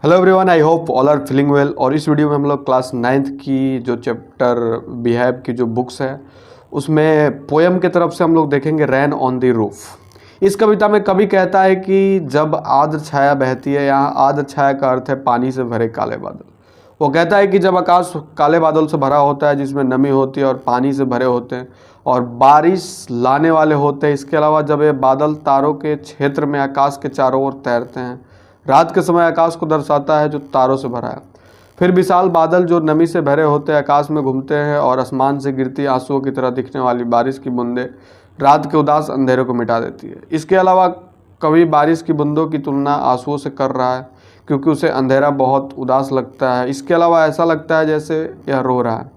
Hello everyone, I hope all are feeling well. और इस video में हम लोग क्लास 9th की जो चैप्टर बिहेव की जो बुक्स है उसमें पोयम के तरफ से हम लोग देखेंगे रैन ऑन द रूफ। इस कविता में कवि कहता है कि जब आर्द्र छाया बहती है, यहाँ आर्द्र छाया का अर्थ है पानी से भरे काले बादल। वो कहता है कि जब आकाश काले बादल से भरा होता है जिसमें नमी होती है और पानी से भरे होते हैं और बारिश लाने वाले होते हैं, इसके अलावा जब ये बादल तारों के क्षेत्र में आकाश के चारों ओर तैरते हैं, रात के समय आकाश को दर्शाता है जो तारों से भरा है। फिर विशाल बादल जो नमी से भरे होते हैं आकाश में घूमते हैं और आसमान से गिरती आंसुओं की तरह दिखने वाली बारिश की बूंदें रात के उदास अंधेरे को मिटा देती है। इसके अलावा कवि बारिश की बूंदों की तुलना आंसुओं से कर रहा है क्योंकि उसे अंधेरा बहुत उदास लगता है। इसके अलावा ऐसा लगता है जैसे यह रो रहा है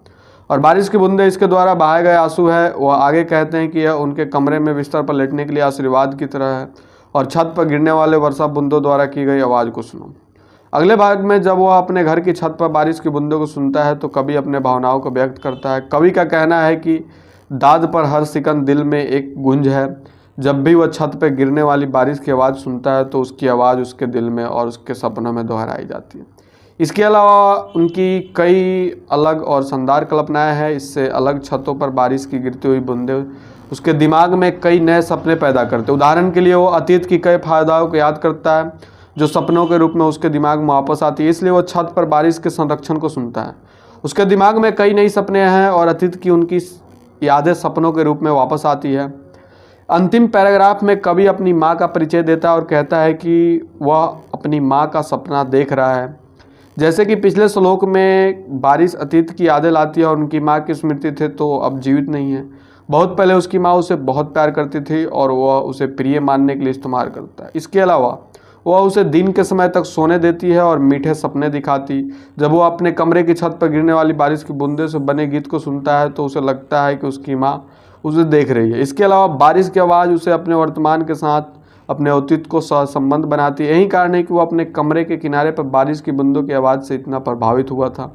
और बारिश की बूंदें इसके द्वारा बहाए गए आंसू है। वह आगे कहते हैं कि यह उनके कमरे में बिस्तर पर लेटने के लिए आशीर्वाद की तरह है और छत पर गिरने वाले वर्षा बूंदों द्वारा की गई आवाज़ को सुनो। अगले भाग में जब वह अपने घर की छत पर बारिश की बूंदों को सुनता है तो कवि अपने भावनाओं को व्यक्त करता है। कवि का कहना है कि दाद पर हर सिकंद दिल में एक गूंज है। जब भी वह छत पर गिरने वाली बारिश की आवाज़ सुनता है तो उसकी आवाज़ उसके दिल में और उसके सपनों में दोहराई जाती है। इसके अलावा उनकी कई अलग और शानदार कल्पनाएं हैं। इससे अलग छतों पर बारिश की गिरती हुई बूंदें उसके दिमाग में कई नए सपने पैदा करते। उदाहरण के लिए वो अतीत की कई फायदाओं को याद करता है जो सपनों के रूप में उसके दिमाग में वापस आती है। इसलिए वो छत पर बारिश के संरक्षण को सुनता है। उसके दिमाग में कई नई सपने हैं और अतीत की उनकी यादें सपनों के रूप में वापस आती है। अंतिम पैराग्राफ में कवि अपनी माँ का परिचय देता है और कहता है कि वह अपनी माँ का सपना देख रहा है। जैसे कि पिछले श्लोक में बारिश अतीत की यादें लाती है और उनकी माँ की स्मृति थे तो अब जीवित नहीं है। बहुत पहले उसकी माँ उसे बहुत प्यार करती थी और वह उसे प्रिय मानने के लिए इस्तेमाल करता है। इसके अलावा वह उसे दिन के समय तक सोने देती है और मीठे सपने दिखाती। जब वह अपने कमरे की छत पर गिरने वाली बारिश की बूंदे से बने गीत को सुनता है तो उसे लगता है कि उसकी माँ उसे देख रही है। इसके अलावा बारिश की आवाज़ उसे अपने वर्तमान के साथ अपने अतीत को सहसंबंध बनाती है। यही कारण है कि वह अपने कमरे के किनारे पर बारिश की बूंदों की आवाज़ से इतना प्रभावित हुआ था।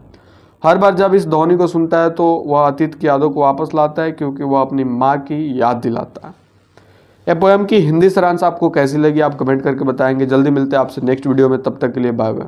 हर बार जब इस ध्वनि को सुनता है तो वह अतीत की यादों को वापस लाता है क्योंकि वह अपनी माँ की याद दिलाता है। यह पोएम की हिंदी सारांश आपको कैसी लगी आप कमेंट करके बताएंगे। जल्दी मिलते हैं आपसे नेक्स्ट वीडियो में, तब तक के लिए बाय बाय।